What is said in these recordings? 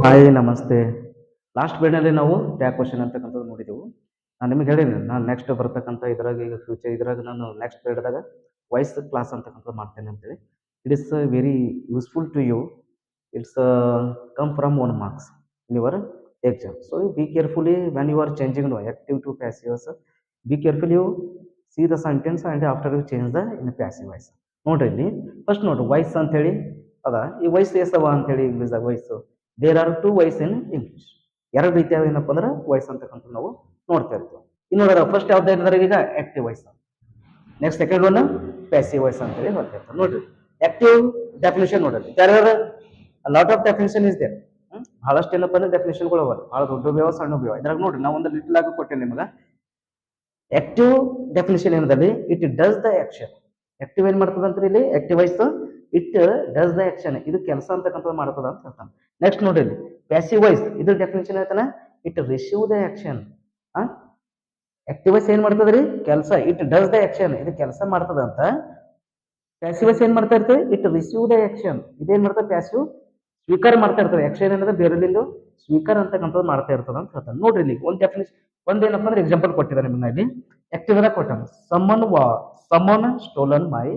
Hi ನಮಸ್ತೆ. Last ಪೀರಿಯಡ್‌ನಲ್ಲಿ ನಾವು tag question ಅಂತಕ್ಕಂಥದ್ದು ನೋಡಿದೆವು. ನಾನು ನಿಮಗೆ ಹೇಳೀನಿ, ನಾನು ನೆಕ್ಸ್ಟ್ ಬರ್ತಕ್ಕಂಥ ಇದ್ರಾಗ ಈಗ ಫ್ಯೂಚರ್ ಇದ್ರಾಗ ನಾನು ನೆಕ್ಸ್ಟ್ ಪೀರಿಯಡ್‌ದಾಗ ವಾಯ್ಸ್ ಕ್ಲಾಸ್ ಅಂತಕ್ಕಂಥದ್ದು ಮಾಡ್ತೇನೆ ಅಂತೇಳಿ. It is very useful to you. Its come from 1 marks in your exam. So be carefully when you are changing active to passives. Be careful you see the sentence and after you change the in passive voice. ನೋಡ್ರಿ ಇಲ್ಲಿ first ನೋಡ್ರಿ voice ಅಂತೇಳಿ ಅದ. ಈ voice ಎಷ್ಟವ ಅಂತೇಳಿ ಇಂಗ್ಲೀಷ್‌ದಾಗ voice. There are two voice in English. ಎರಡು ರೀತಿಯಾದ ಏನಪ್ಪ ಅಂದ್ರೆ ವಾಯ್ಸ್ ಅಂತಕ್ಕಂಥ ನಾವು ನೋಡ್ತಾ ಇರ್ತೀವಿ. ಇನ್ನು ನೋಡ್ರ ಫಸ್ಟ್ ಯಾವ್ದು ಇದ್ದಾರೆ ಈಗ active voice. Next second one passive voice ಅಂತೇಳಿ ನೋಡ್ತಾ ಇರ್ತಾರೆ. ನೋಡ್ರಿ ಆಕ್ಟಿವ್ ಡೆಫಿನೇಷನ್ ನೋಡ್ರಿ. ಯಾರ್ಯಾರು lot of definition is there. ಬಹಳಷ್ಟು ಏನಪ್ಪ ಅಂದ್ರೆ ಡೆಫಿನೇಷನ್ಗಳು ಅವ, ಬಹಳ ದೊಡ್ಡ ಬೇವ ಸಣ್ಣ ಬೇವ. ಇದ್ರಾಗ ನೋಡ್ರಿ ನಾವು ಒಂದು ಲಿಟಲ್ ಆಗಿ ಕೊಟ್ಟೇನೆ ನಿಮಗೆ. ಆಕ್ಟಿವ್ ಡೆಫಿನೇಷನ್ ಏನದಲ್ಲಿ it does the action. Active ಏನ್ ಮಾಡ್ತದ ಅಂತ ಇಲ್ಲಿ active voice it does the action, ಇದು ಕೆಲಸ ಅಂತಕ್ಕಂಥದ್ದು ಮಾಡ್ತದ ಅಂತ ಹೇಳ್ತಾನೆ. ನೆಕ್ಸ್ಟ್ ನೋಡ್ರಿ ಇಲ್ಲಿ ಪ್ಯಾಸಿವ್ ವಾಯ್ಸ್, ಇದ್ರ ಡೆಫಿನೇಷನ್ ಹೇಳ್ತಾನೆ it receive the action. Active voice ಏನ್ ಮಾಡ್ತದ್ರಿ ಕೆಲಸ, ಇಟ್ ಡಸ್ ದ ಆಕ್ಷನ್, ಇದು ಕೆಲಸ ಮಾಡ್ತದ ಅಂತ. ಪ್ಯಾಸಿವ್ ವಾಯ್ಸ್ ಏನ್ ಮಾಡ್ತಾ ಇರ್ತದೆ ಇಟ್ ರಿಸೀವ್ ದ ಆಕ್ಷನ್, ಇದೇನ್ ಮಾಡ್ತದೆ ಪ್ಯಾಸಿವ್ ಸ್ವೀಕಾರ ಮಾಡ್ತಾ ಇರ್ತದೆ. ಆಕ್ಷನ್ ಏನಂದ್ರೆ ಬೇರೆಲಿಂದ ಸ್ವೀಕಾರ ಅಂತಕ್ಕಂಥದ್ದು ಮಾಡ್ತಾ ಇರ್ತದ ಅಂತ ಹೇಳ್ತಾನೆ. ನೋಡ್ರಿ ಇಲ್ಲಿ ಒಂದು ಡೆಫಿನೇಷನ್ ಒಂದೇನಪ್ಪ ಅಂದ್ರೆ ಎಕ್ಸಾಂಪಲ್ ಕೊಟ್ಟಿದ್ದಾರೆ ನಿಮ್ಮನ್ನ ಇಲ್ಲಿ. ಆಕ್ಟಿವ್ ದಾಗ ಕೊಟ್ಟಾನ ಸಮನ್ ಸ್ಟೋಲನ್ ಮೈ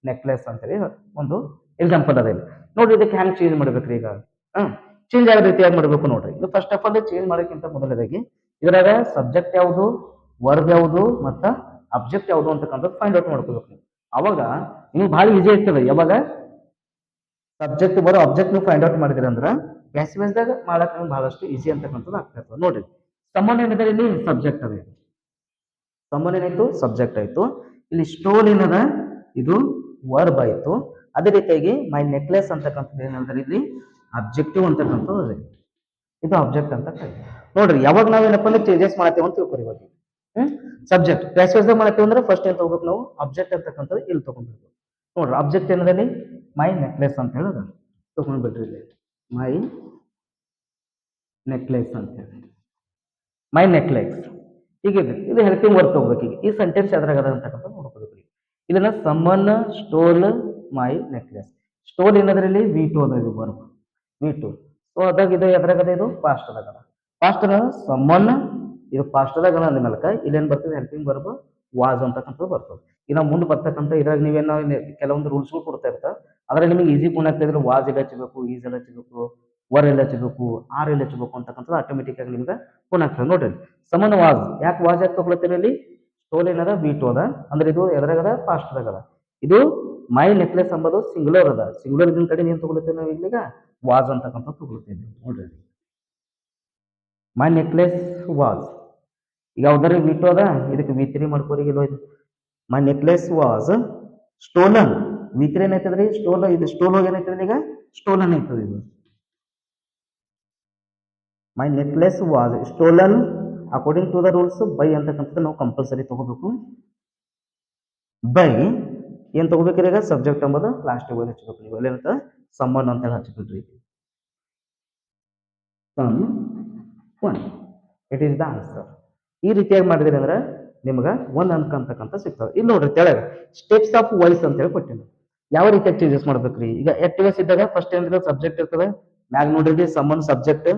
ನೆಕ್ಲೆಸ್ ಅಂತೇಳಿ ಒಂದು ಎಕ್ಸಾಂಪಲ್ ಅದ ಇಲ್ಲಿ. ನೋಡ್ರಿ ಇದಕ್ಕೆ ಹ್ಯಾಂಗ್ ಚೇಂಜ್ ಮಾಡ್ಬೇಕ್ರಿ ಈಗ. ಚೇಂಜ್ ಆಗೋ ರೀತಿಯಾಗಿ ಮಾಡ್ಬೇಕು ನೋಡ್ರಿ. ಇದು ಫಸ್ಟ್ ಆಫ್ ಆಲ್ ಚೇಂಜ್ ಮಾಡೋಕ್ಕಿಂತ ಮೊದಲದಾಗಿ ಇದ್ರಾಗ ಸಬ್ಜೆಕ್ಟ್ ಯಾವುದು, ವರ್ಬ್ ಯಾವುದು ಮತ್ತು ಅಬ್ಜೆಕ್ಟ್ ಯಾವುದು ಅಂತಕ್ಕಂಥದ್ದು ಫೈಂಡ್ ಔಟ್ ಮಾಡ್ಕೋಬೇಕು. ಅವಾಗ ನಿಮ್ಗೆ ಭಾಳ ಈಸಿ ಆಗ್ತದೆ. ಯಾವಾಗ ಸಬ್ಜೆಕ್ಟ್ ಬರೋ ಅಬ್ಜೆಕ್ಟ್ ನೀವು ಫೈಂಡ್ ಔಟ್ ಮಾಡಿದ್ರಿ ಅಂದ್ರೆ ಪ್ಯಾಸಿವ್ದಾಗ ಮಾಡಕ್ ನಿಮ್ಗೆ ಬಹಳಷ್ಟು ಈಸಿ ಅಂತಕ್ಕಂಥದ್ದು ಆಗ್ತಾ ಇರ್ತದೆ. ನೋಡ್ರಿ ಸಮನ್ ಏನಿದೆ ಇಲ್ಲಿ ಸಬ್ಜೆಕ್ಟ್ ಅದ. ಸಮನ್ ಏನಾಯ್ತು ಸಬ್ಜೆಕ್ಟ್ ಆಯ್ತು. ಇಲ್ಲಿ ಸ್ಟೋಲ್ ಏನದ ಇದು ವರ್ಬ್ ಆಯ್ತು. ಅದೇ ರೀತಿಯಾಗಿ ಮೈ ನೆಕ್ಲೆಸ್ ಅಂತಕ್ಕಂಥದ್ದು ಏನಂದ್ರೆ ಇಲ್ಲಿ ಅಬ್ಜೆಕ್ಟಿವ್ ಅಂತಕ್ಕಂಥದ್ದು ಅದೇ, ಇದು ಅಬ್ಜೆಕ್ಟ್ ಅಂತ ಕರೀತೀವಿ. ನೋಡ್ರಿ ಯಾವಾಗ ನಾವ್ ಏನಪ್ಪ ಅಂದ್ರೆ ಚೇಂಜಸ್ ಮಾಡ್ತೇವೆ ಅಂತ ತಿಳ್ಕೊರಿ. ಇವಾಗ ಸಬ್ಜೆಕ್ಟ್ ಪ್ಯಾಸಿವ್ದಾಗ ಮಾಡ್ತೇವೆ ಅಂದ್ರೆ ಫಸ್ಟ್ ಏನ್ ತಗೋಬೇಕು ನಾವು ಅಬ್ಜೆಕ್ಟ್ ಅಂತಕ್ಕಂಥದ್ದು ಇಲ್ಲಿ ತಗೊಂಡ್ಬಿಡ್ಬೇಕು. ನೋಡ್ರಿ ಅಬ್ಜೆಕ್ಟ್ ಏನದಲ್ಲಿ ಮೈ ನೆಕ್ಲೆಸ್ ಅಂತ ಹೇಳೋದು ತಗೊಂಡ್ಬಿಟ್ರಿ ಇಲ್ಲಿ. ಮೈ ನೆಕ್ಲೆಸ್ ಅಂತ ಹೇಳಿ ಮೈ ನೆಕ್ಲೆಸ್ ಹೀಗಿದೆ. ಇದು ಹೆಲ್ಪಿಂಗ್ ವರ್ಕ್ ತಗೋಬೇಕು. ಈಗ ಈ ಸೆಂಟೆನ್ಸ್ ಎದ್ರಾಗ ಅದ ಅಂತಕ್ಕಂಥ ನೋಡ್ಕೋಬೇಕು. ಇದನ್ನ ಸಮನ್ ಸ್ಟೋಲ್ ಮೈ ನೆಕ್ಲೆಸ್. ಸ್ಟೋಲ್ ಏನದ್ರಲ್ಲಿ ವಿ2 ಅದ, ಇದು ವರ್ಬ್ ವಿ2. ಸೊ ಅದಾಗ ಇದು ಎದ್ರಾಗದ, ಇದು ಪಾಸ್ಟ್ ಅದಾಗ ಅದ. ಪಾಸ್ಟ್ ಸಮನ್ ಇದು ಪಾಸ್ಟ್ ಅದಾಗ ಅಂದ ಮೇಲಕ ಇಲ್ಲೇನ್ ಬರ್ತದೆ ಹೆಲ್ಪಿಂಗ್ ವರ್ಬ್ ವಾಸ್ ಅಂತಕ್ಕಂಥದ್ದು ಬರ್ತದೆ. ಇನ್ನ ಮುಂದೆ ಬರ್ತಕ್ಕಂಥ ಇದ್ರಾಗ ನೀವೇನೋ ಕೆಲವೊಂದು ರೂಲ್ಸ್ಗಳು ಕೊಡ್ತಾ ಇರ್ತಾರೆ. ಆದ್ರೆ ನಿಮಗೆ ಈಸಿ ಗುಣ ಆಗ್ತಾ ಇದ್ರೆ ವಾಸ್ ಎಲ್ಲ ಹಚ್ಚಬೇಕು, ಈಸ್ ಎಲ್ಲ ಹಚ್ಚಬೇಕು, ವರ್ ಎಲ್ಲ ಹಚ್ಚಬೇಕು, ಆರ್ ಎಲ್ಲ ಹಚ್ಚಬೇಕು ಅಂತಕ್ಕಂಥದ್ದು ಆಟೋಮೆಟಿಕ್ ಆಗಿ ನಿಮ್ಗೆ ಗುಣ ಆಗ್ತದೆ. ನೋಡ್ರಿ ಸಮನ್ ವಾಸ್, ಯಾಕೆ ವಾಸ್ ಯಾಕೆ ತಗೊಳತ್ತೀರಿ ಇಲ್ಲಿ, ಸ್ಟೋಲ್ ಏನದ ವಿ2 ಅದ ಅಂದ್ರೆ ಇದು ಎದ್ರಾಗದ ಪಾಸ್ಟ್ ದಾಗ ಅದ. ಇದು ಮೈ ನೆಕ್ಲೆಸ್ ಎಂಬುದು ಸಿಂಗುಲರ್ ಅದ. ಸಿಂಗುಲರ್ ಇದನ್ ಕಡೆ ಏನ್ ತಗೊಳ್ತೇವೆ ನಾವು ಇಲ್ಲಿಗ ವಾಸ್ ಅಂತಕ್ಕಂಥ ತಗೊಳ್ತೇವೆ. ನೋಡ್ರಿ ಮೈ ನೆಕ್ಲೆಸ್ ವಾಸ್, ಈಗ ಯಾವ್ದಾರ ವಿ2 ಅದ ಇದಕ್ಕೆ ವಿ3 ಮಾಡ್ಕೋರಿ. ಇದು ಮೈ ನೆಕ್ಲೆಸ್ ವಾಸ್ ಸ್ಟೋಲನ್. ವಿ3 ಏನೈತದ್ರಿ ಸ್ಟೋಲ್, ಇದು ಸ್ಟೋಲ್ ಹೋಗಿ ಏನೈತದ್ರಿ ಈಗ ಸ್ಟೋಲನ್ ಐತದ. ಇದು my necklace was stolen according to the rules by ಅಂತಕ್ಕಂಥದ್ದು ನಾವು ಕಂಪಲ್ಸರಿ ತಗೋಬೇಕು. ಬೈ ಏನ್ ತಗೋಬೇಕ್ರಿ ಈಗ ಸಬ್ಜೆಕ್ಟ್ ಎಂಬುದು ಲಾಸ್ಟ್ ಹಚ್ಚಬೇಕು. ನೀವು ಏನಂತ ಸಮ್ಮನ್ ಅಂತ ಹೇಳಿ ಹಚ್ಬಿಟ್ರಿ. Someone, it is the answer. ಈ ರೀತಿಯಾಗಿ ಮಾಡಿದ್ರಿ ಅಂದ್ರೆ ನಿಮ್ಗೆ 1 ಅಂಕ ಅಂತಕ್ಕಂಥ ಸಿಗ್ತದೆ. ಇಲ್ಲಿ ನೋಡ್ರಿ ತೆಳಗ ಸ್ಟೆಪ್ಸ್ ಆಫ್ ವಾಯ್ಸ್ ಅಂತ ಹೇಳಿ ಕೊಟ್ಟಿನಿ. ಯಾವ ರೀತಿಯಾಗಿ ಚೇಂಜಸ್ ಮಾಡ್ಬೇಕ್ರಿ. ಈಗ ಆಕ್ಟಿವ್ಸ್ ಇದ್ದಾಗ ಫಸ್ಟ್ ಏನಿದೆ ಸಬ್ಜೆಕ್ಟ್ ಇರ್ತದೆ. ಮ್ಯಾಗ ನೋಡ್ರಿ ಸಮ್ಮನ್ ಸಬ್ಜೆಕ್ಟ್,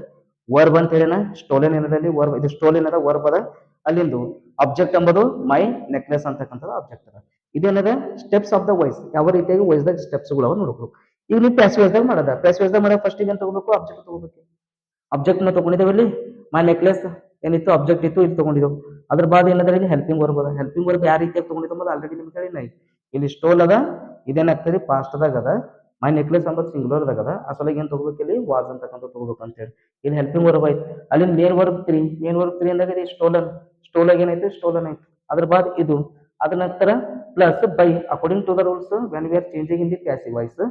ವರ್ಬ್ ಅಂತ ಹೇಳಿನ ಸ್ಟೋಲನ್ ಏನದಲ್ಲಿ ವರ್ಬ್, ಇದು ಸ್ಟೋಲ್ ಏನದ ವರ್ಬ್ ಅದ. ಅಲ್ಲಿಂದು ಅಬ್ಜೆಕ್ಟ್ ಎಂಬುದು ಮೈ ನೆಕ್ಲೆಸ್ ಅಂತಕ್ಕಂಥದ್ದು ಅಬ್ಜೆಕ್ಟ್ ಅದ. ಇದೇನದ ಸ್ಟೆಪ್ಸ್ ಆಫ್ ದ ವಾಯ್ಸ್, ಯಾವ ರೀತಿಯಾಗಿ ವಾಯ್ಸ್ದಾಗ ಸ್ಟೆಪ್ಸ್ಗಳು ಅವ ನೋಡ್ಬೇಕು. ಈಗ ನೀವು ಪ್ಯಾಸಿವ್ದಾಗ ಮಾಡದ, ಪ್ಯಾಸಿವ್ದಾಗ ಮಾಡೋ ಫಸ್ಟ್ ಏನ್ ತಗೋಬೇಕು ಅಬ್ಜೆಕ್ಟ್ ತಗೋಬೇಕು. ಅಬ್ಜೆಕ್ಟ್ ನ ತಗೊಂಡಿದ್ದೇವೆ ಇಲ್ಲಿ ಮೈ ನೆಕ್ಲೆಸ್ ಏನಿತ್ತು ಅಬ್ಜೆಕ್ಟ್ ಇತ್ತು, ಇಲ್ಲಿ ತಗೊಂಡಿದ್ದೆವು. ಅದ್ರ ಬಾದ್ ಏನಂದ್ರೆ ಇಲ್ಲಿ ಹೆಲ್ಪಿಂಗ್ ವರ್ಬ್ ಅದ. ಹೆಲ್ಪಿಂಗ್ ವರ್ಬ್ ಯಾವ ರೀತಿಯಾಗಿ ತಗೊಂಡಿದ್ದು ಆಲ್ರೆಡಿ ನಿಮ್ಗೆ ಹೇಳಿ ನೈ. ಇಲ್ಲಿ ಸ್ಟೋಲ್ ಅದ, ಇದೇನಾಗ್ತದೆ ಪಾಸ್ಟ್ದಾಗ ಅದ. ಮೈ ನೆಕ್ಲೆಸ್ ಅಂಬದು ಸಿಂಗುಲರ್ದಾಗ ಅದ. ಅಸಲಿಗೆ ಏನ್ ತಗೋಬೇಕು ಇಲ್ಲಿ ವಾಸ್ ಅಂತಕ್ಕಂಥ ತಗೋಬೇಕು ಅಂತ ಹೇಳಿ. ಇಲ್ಲಿ ಹೆಲ್ಪಿಂಗ್ ವರ್ಬ್ ಆಯ್ತು. ಅಲ್ಲಿ ಮೇನ್ ವರ್ಬ್ 3, ಮೇನ್ ವರ್ಬ್ 3 ಅಂದಾಗ ಇಲ್ಲಿ ಸ್ಟೋಲನ್, ಸ್ಟೋಲಾಗ ಏನೈತೆ ಸ್ಟೋಲನ್ ಆಯ್ತು. ಅದ್ರ ಬಾದ್ ಇದು, ಅದ ನಂತರ plus by according to the rules when we are changing in the passive voice.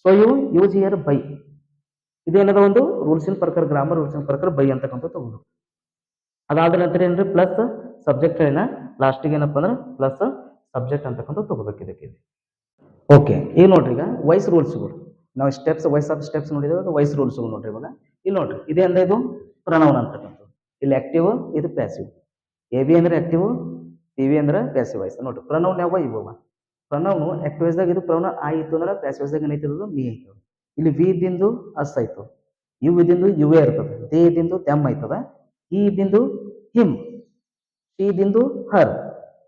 So you use here by. ಇದೇನದ ಒಂದು ರೂಲ್ಸಿನ ಪ್ರಕಾರ, ಗ್ರಾಮರ್ ರೂಲ್ಸಿನ ಪ್ರಕಾರ ಬೈ ಅಂತಕ್ಕಂಥ ತಗೋಬೇಕು. ಅದಾದ ನಂತರ ಏನ್ರಿ ಪ್ಲಸ್ ಸಬ್ಜೆಕ್ಟ್ ಏನ ಲಾಸ್ಟಿಗೆ ಏನಪ್ಪ ಅಂದ್ರೆ ಪ್ಲಸ್ ಸಬ್ಜೆಕ್ಟ್ ಅಂತಕ್ಕಂಥ ತಗೋಬೇಕು ಇದಕ್ಕೆ. ಓಕೆ, ಈಗ ನೋಡ್ರಿ ಈಗ ವಾಯ್ಸ್ ರೂಲ್ಸ್ಗಳು ನಾವು ಸ್ಟೆಪ್ಸ್ ವಾಯ್ಸ್ ಆಫ್ ಸ್ಟೆಪ್ಸ್ ನೋಡಿದ್ರೆ ವಾಯ್ಸ್ ರೂಲ್ಸ್ಗಳು ನೋಡ್ರಿ. ಇವಾಗ ಇಲ್ಲಿ ನೋಡ್ರಿ ಇದೇ ಅಂದ್ರೆ ಇದು ಪ್ರನೌನ್ ಅಂತಕ್ಕಂಥದ್ದು. ಇಲ್ಲಿ ಆಕ್ಟಿವ್, ಇದು ಪ್ಯಾಸಿವ್. ಎ ಬಿ ಅಂದ್ರೆ ಆಕ್ಟಿವ್, ಪಿ ವಿ ಅಂದ್ರೆ ಪ್ಯಾಸಿವ್ ವಾಯ್ಸ್. ನೋಡ್ರಿ ಪ್ರನೌನ್ ಯಾವ ಇವ ಪ್ರನೌನ್ ಆಕ್ಟಿವ್ ವಾಯ್ಸ್ದಾಗ ಇದು ಪ್ರನೌನ್ ಆ ಇತ್ತು ಅಂದ್ರೆ ಪ್ಯಾಸಿವ್ ವಾಯ್ಸ್ದಾಗ ಏನೈತಿರೋದು ಮೀ ಐತಿ. ಇಲ್ಲಿ ವಿ ದಿಂದು ಅಸ್ ಆಯ್ತು. ಯು ಇದಿಂದು ಯುವೇ ಇರ್ತದೆ, ದೇ ಇದಿಂದು ದೆಮ್ ಆಯ್ತದ, ಈ ಇದಿಂದು ಹಿಮ್, ಶಿ ಇದಿಂದು ಹರ್,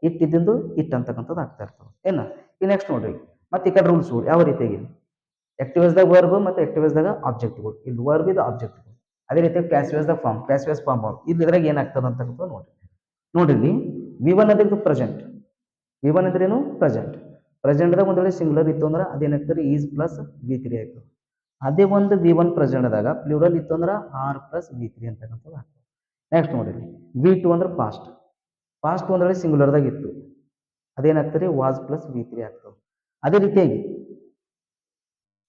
ಇಟ್ ಇದಿಂದು ಇಟ್ ಅಂತಕ್ಕಂಥದ್ದು ಆಗ್ತಾ ಇರ್ತದೆ ಏನ. ಈ ನೆಕ್ಸ್ಟ್ ನೋಡ್ರಿ, ಮತ್ತೆ ಈ ಕಡೆ ರೂಲ್ಸ್ಗಳು ಯಾವ ರೀತಿಯಾಗಿ ಆಕ್ಟಿವೇಸ್ದಾಗ ವರ್ಬ್ ಮತ್ತು ಆಕ್ಟಿವೇಸ್ದಾಗ ಆಬ್ಜೆಕ್ಟ್ಗಳು, ಇಲ್ಲಿ ವರ್ಬ್ ಇದು ಆಬ್ಜೆಕ್ಟ್ಗಳು. ಅದೇ ರೀತಿ ಪ್ಯಾಸಿವೇಸ್ದಾಗ ಫಾರ್ಮ್, ಪ್ಯಾಸಿವೇಸ್ ಫಾರ್ಮ್ ಇಲ್ಲಿ ಇದ್ರಾಗ ಏನಾಗ್ತದೆ ಅಂತಕ್ಕಂಥದ್ದು ನೋಡ್ರಿ. ನೋಡ್ರಿ ಇಲ್ಲಿ ವಿ ಒನ್ ಅಂದ್ರೆ ಪ್ರೆಸೆಂಟ್, ವಿ ಒನ್ ಅಂದ್ರೆ ಏನು ಪ್ರೆಸೆಂಟ್. ಪ್ರೆಸೆಂಟ್ದಾಗ ಒಂದು ವೇಳೆ ಸಿಂಗುಲರ್ ಇತ್ತು ಅಂದ್ರೆ ಅದೇನಾಗ್ತದೆ ಈಸ್ ಪ್ಲಸ್ ವಿ ತ್ರೀ ಆಯ್ತು. ಅದೇ ಒಂದು ವಿ ಒನ್ ಪ್ರೆಸೆಂಟ್ದಾಗ ಪ್ಲೂರಲ್ ಇತ್ತು ಅಂದ್ರೆ ಆರ್ ಪ್ಲಸ್ ವಿ ತ್ರೀ ಅಂತಕ್ಕಂಥದ್ದು ಆಗ್ತದೆ. ನೆಕ್ಸ್ಟ್ ನೋಡಿರಿ ವಿ ಟು ಅಂದ್ರೆ ಪಾಸ್ಟ್, ಪಾಸ್ಟ್ ಒಂದು ವೇಳೆ ಸಿಂಗುಲರ್ದಾಗ ಇತ್ತು ಅದೇನಾಗ್ತದೆ ವಾಸ್ ಪ್ಲಸ್ ವಿ ತ್ರೀ ಆಗ್ತದೆ. ಅದೇ ರೀತಿಯಾಗಿ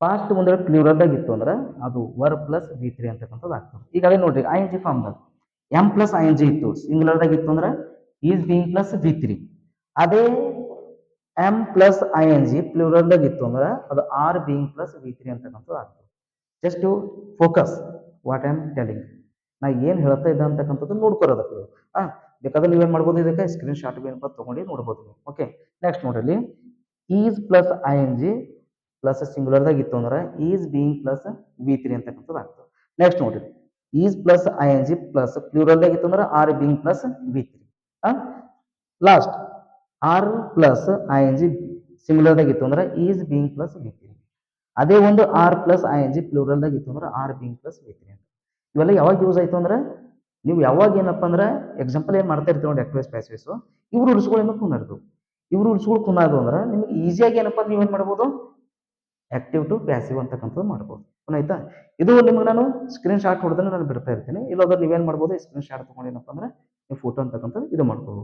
ಪಾಸ್ಟ್ ಒಂದು ವೇಳೆ ಪ್ಲೂರಲ್ದಾಗ ಇತ್ತು ಅಂದ್ರೆ ಅದು ವರ್ ಪ್ಲಸ್ ವಿ ತ್ರೀ ಅಂತಕ್ಕಂಥದ್ದು ಆಗ್ತದೆ. ಈಗ ಅದೇ ನೋಡ್ರಿ ಐ ಎನ್ ಜಿ ಫಾರ್ಮ್ದಾಗ M plus I N G ಇತ್ತು ಸಿಂಗುಲರ್ದಾಗ ಇತ್ತು ಅಂದ್ರೆ is being plus V three. ಅದೇ M plus I N G ಪ್ಲೂರಲ್ದಾಗ ಇತ್ತು ಅಂದ್ರೆ ಅದು are being plus V three ಅಂತಕ್ಕಂಥದ್ದು ಆಗ್ತದೆ. Just you focus what I am telling, ನಾ ಏನು ಹೇಳ್ತಾ ಇದ್ದ ಅಂತಕ್ಕಂಥದ್ದು ನೋಡ್ಕೊರೋದಕ್ಕೆ. ಬೇಕಾದ್ರೆ ನೀವೇನು ಮಾಡ್ಬೋದು, ಇದಕ್ಕೆ ಸ್ಕ್ರೀನ್ ಶಾಟ್ ಏನಪ್ಪ ತೊಗೊಂಡು ನೋಡ್ಬೋದು ನೀವು. ಓಕೆ, ನೆಕ್ಸ್ಟ್ ನೋಡ್ರಿ is plus I N G plus ಸಿಂಗುಲರ್ದಾಗ ಇತ್ತು ಅಂದ್ರೆ is being plus V three ಅಂತಕ್ಕಂಥದ್ದು ಆಗ್ತದೆ. ನೆಕ್ಸ್ಟ್ ನೋಡ್ರಿ is plus I N G plus ಪ್ಲೂರಲ್ದಾಗ ಇತ್ತು ಅಂದ್ರೆ are being plus V three. Last are plus I N G ಸಿಂಗುಲರ್ದಾಗ ಇತ್ತು ಅಂದ್ರೆ is being plus V three. ಅದೇ ಒಂದು are plus I N G ಪ್ಲೂರಲ್ದಾಗ ಇತ್ತು ಅಂದ್ರೆ are being plus V three ಅಂತ. ಇವೆಲ್ಲ ಯಾವಾಗ ಯೂಸ್ ಆಯ್ತು ಅಂದ್ರೆ ನೀವು ಯಾವಾಗ ಏನಪ್ಪ ಅಂದ್ರೆ ಎಕ್ಸಾಂಪಲ್ ಏನು ಮಾಡ್ತಾ ಇರ್ತೀವಿ ನೋಡಿ ಆಕ್ಟಿವೇಸ್ ಪ್ಯಾಸಿವ್ಸ್, ಇವ್ರು ರೂಲ್ಸ್ಗಳು ಏನೋ ಕುನಾರ್ದು, ಇವ್ರು ರೂಲ್ಸ್ಗಳು ಕುನಾದು ಅಂದ್ರೆ ನಿಮ್ಗೆ ಈಸಿಯಾಗಿ ಏನಪ್ಪ ನೀವೇನು ಮಾಡ್ಬೋದು ಆಕ್ಟಿವ್ ಟು ಪ್ಯಾಸಿವ್ ಅಂತಕ್ಕಂಥದ್ದು ಮಾಡ್ಬೋದು. ಆಯ್ತಾ, ಇದು ನಿಮ್ಗೆ ನಾನು ಸ್ಕ್ರೀನ್ ಶಾಟ್ ಹೊಡೆದ್ರೆ ನಾನು ಬಿಡ್ತಾ ಇರ್ತೀನಿ. ಇಲ್ಲಾಂದ್ರೆ ನೀವೇನು ಮಾಡ್ಬೋದು ಸ್ಕ್ರೀನ್ ಶಾಟ್ ತೊಗೊಂಡು ಏನಪ್ಪ ಅಂದ್ರೆ ನೀವು ಫೋಟೋ ಅಂತಕ್ಕಂಥದ್ದು ಇದು ಮಾಡ್ಬೋದು.